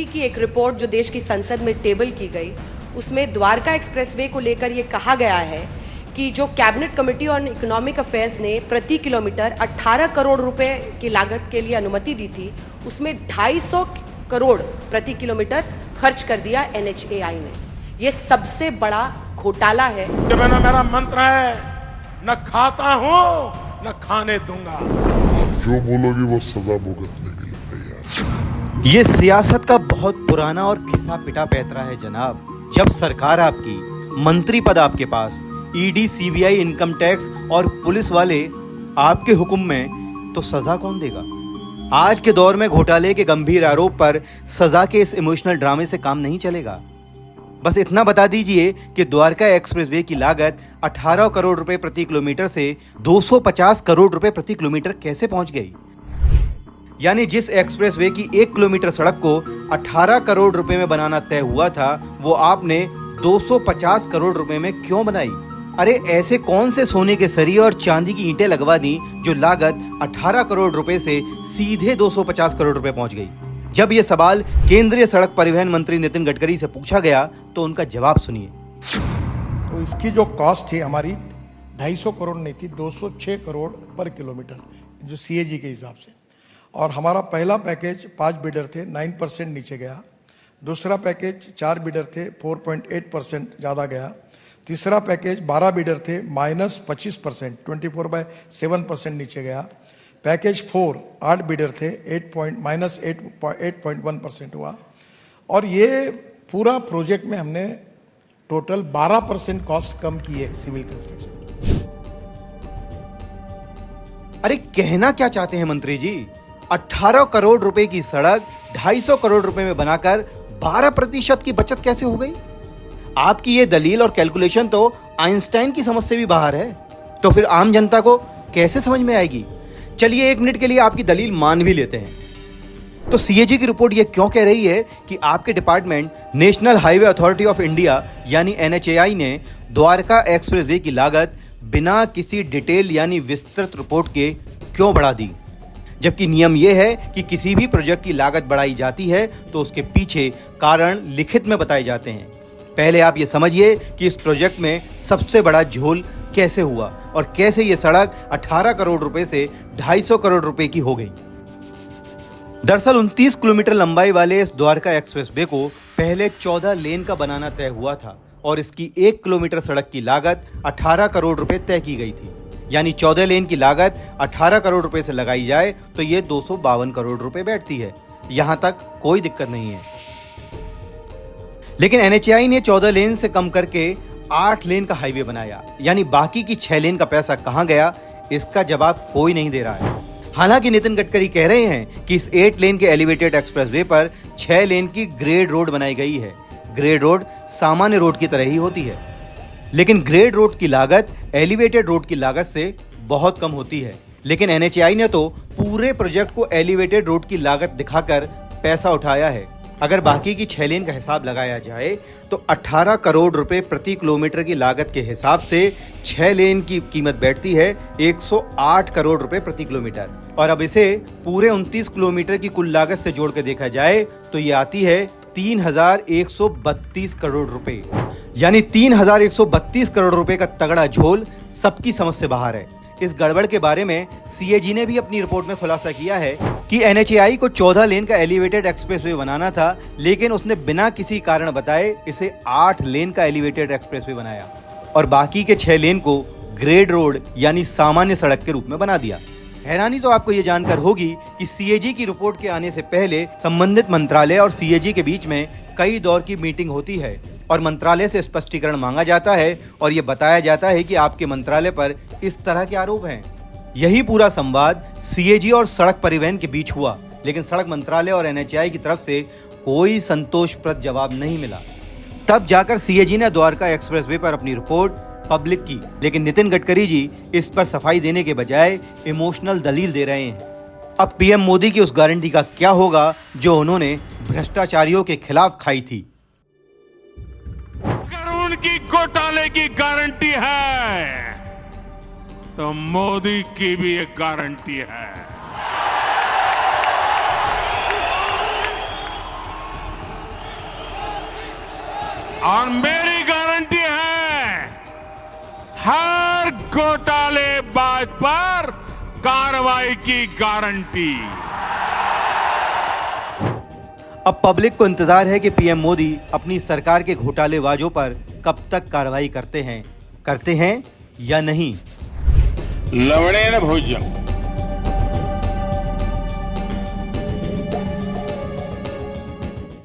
CAG की एक report जो देश की संसद में टेबल की गई, उसमें द्वारका एक्सप्रेसवे को लेकर ये कहा गया है कि जो cabinet committee on economic affairs ने प्रति किलोमीटर 18 करोड़ रुपए की लागत के लिए अनुमति दी थी, उसमें 250 करोड़ प्रति किलोमीटर खर्च कर दिया NHAI ने। ये सबसे बड़ा घोटाला है। मेरा मंत्र है, न खाता हूं न खाने दूंगा। आप जो बोलोगे वो सजा भुगतने के लिए तैयार। ये सियासत का बहुत पुराना और घिसा पिटा पैतरा है जनाब। जब सरकार आपकी, मंत्री पद आपके पास, ईडी, सीबीआई, इनकम टैक्स और पुलिस वाले आपके हुक्म में, तो सजा कौन देगा? आज के दौर में घोटाले के गंभीर आरोप पर सजा के इस इमोशनल ड्रामे से काम नहीं चलेगा। बस इतना बता दीजिए कि द्वारका एक्सप्रेसवे की लागत 18 करोड़ रुपए प्रति किलोमीटर से 250 करोड़ रुपए प्रति किलोमीटर कैसे पहुंच गई। यानी जिस एक्सप्रेसवे की 1 किलोमीटर सड़क को 18 करोड़ रुपए में बनाना तय हुआ था, वो आपने 250 करोड़ रुपए में क्यों बनाई? अरे ऐसे कौन से सोने के सरिये और चांदी की ईंटें लगवा दी जो लागत 18 करोड़ रुपए से सीधे 250 करोड़ रुपए पहुंच गई? जब यह सवाल केंद्रीय सड़क परिवहन मंत्री नितिन गडकरी से पूछा गया तो उनका जवाब सुनिए। तो इसकी जो कॉस्ट थी हमारी 250 करोड़ नहीं थी, 206 करोड़ पर किलोमीटर, जो सीएजी के हिसाब से। और हमारा पहला पैकेज 5 बिडर थे, 9% नीचे गया। दूसरा पैकेज 4 बिडर थे, 4.8% ज़्यादा गया। तीसरा पैकेज 12 बिडर थे, -25%, 24/7% नीचे गया। पैकेज 4 8 बिडर थे, -8.1% हुआ। और ये पूरा प्रोजेक्ट में हमने टोटल 12% कॉस्ट कम की है सिविल कंस्ट्रक्शन। अरे कहना क्या चाहते हैं मंत्री जी? 18 करोड़ रुपए की सड़क 250 करोड़ रुपए में बनाकर 12% की बचत कैसे हो गई? आपकी ये दलील और कैलकुलेशन तो आइंस्टाइन की समझ से भी बाहर है। तो फिर आम जनता को कैसे समझ में आएगी? चलिए 1 मिनट के लिए आपकी दलील मान भी लेते हैं। तो सीएजी की रिपोर्ट ये क्यों कह रही है कि आपके department national highway authority of India यानी NHAI ने द्वारका एक्सप्रेसवे की लागत बिना किसी डिटेल यानी विस्तृत रिपोर्ट के क्यों बढ़ा दी? जबकि नियम यह है कि किसी भी प्रोजेक्ट की लागत बढ़ाई जाती है तो उसके पीछे कारण लिखित में बताए जाते हैं। पहले आप ये समझिए कि इस प्रोजेक्ट में सबसे बड़ा झोल कैसे हुआ और कैसे ये सड़क 18 करोड़ रुपए से 250 करोड़ रुपए की हो गई। दरअसल 29 किलोमीटर लंबाई वाले इस द्वारका एक्सप्रेसवे को पहले 14 लेन का बनाना तय हुआ था और इसकी 1 किलोमीटर सड़क की लागत 18 करोड़ रुपए तय की गई थी। यानी 14 लेन की लागत 18 करोड़ रुपए से लगाई जाए तो ये 252 करोड़ रुपए बैठती है। यहां तक कोई दिक्कत नहीं है। लेकिन NHAI ने 14 लेन से कम करके 8 लेन का हाईवे बनाया, यानी बाकी की 6 लेन का पैसा कहां गया, इसका जवाब कोई नहीं दे रहा है। हालांकि नितिन गडकरी कह रहे हैं कि इस 8 लेन के एलिवेटेड एक्सप्रेसवे पर 6 लेन की ग्रेड रोड बनाई गई है। ग्रेड रोड सामान्य रोड की तरह ही होती है, लेकिन ग्रेड रोड की लागत एलिवेटेड रोड की लागत से बहुत कम होती है। लेकिन NHAI ने तो पूरे प्रोजेक्ट को एलिवेटेड रोड की लागत दिखाकर पैसा उठाया है। अगर बाकी की 6 लेन का हिसाब लगाया जाए तो 18 करोड़ रुपए प्रति किलोमीटर की लागत के हिसाब से 6 लेन की कीमत बैठती है 108 करोड़ रुपए प्रति किलोमीटर। और अब इसे पूरे 29 किलोमीटर की कुल लागत से जोड़ के देखा जाए तो ये आती है 3132 करोड़ रुपए। यानी 3132 करोड़ रुपए का तगड़ा झोल सबकी समझ से बाहर है। इस गड़बड़ के बारे में सीएजी ने भी अपनी रिपोर्ट में खुलासा किया है कि NHAI को 14 लेन का एलिवेटेड एक्सप्रेसवे बनाना था, लेकिन उसने बिना किसी कारण बताए इसे 8 लेन का एलिवेटेड एक्सप्रेसवे बनाया और बाकी के 6 लेन को ग्रेड रोड यानी सामान्य सड़क के रूप में बना दिया। हैरानी तो आपको ये जानकर होगी कि सीएजी की रिपोर्ट के आने से पहले संबंधित मंत्रालय और सीएजी के बीच में कई दौर की मीटिंग होती है और मंत्रालय से स्पष्टीकरण मांगा जाता है और ये बताया जाता है कि आपके मंत्रालय पर इस तरह के आरोप हैं। यही पूरा संवाद सीएजी और सड़क परिवहन के बीच हुआ, लेकिन सड़क मंत्रालय और NHAI की तरफ से कोई संतोषप्रद जवाब नहीं मिला। तब जाकर सीएजी ने द्वारका एक्सप्रेसवे पर अपनी रिपोर्ट पब्लिक की, लेकिन नितिन गडकरी जी इस पर सफाई देने के बजाय इमोशनल दलील दे रहे हैं। अब पीएम मोदी की उस गारंटी का क्या होगा जो उन्होंने भ्रष्टाचारियों के खिलाफ खाई थी? की घोटाले की गारंटी है तो मोदी की भी एक गारंटी है। और मेरी गारंटी है हर घोटालेबाज पर कार्रवाई की गारंटी। अब पब्लिक को इंतजार है कि पीएम मोदी अपनी सरकार के घोटालेबाजों पर कब तक कार्रवाई करते हैं या नहीं। लवणेन भोज्यम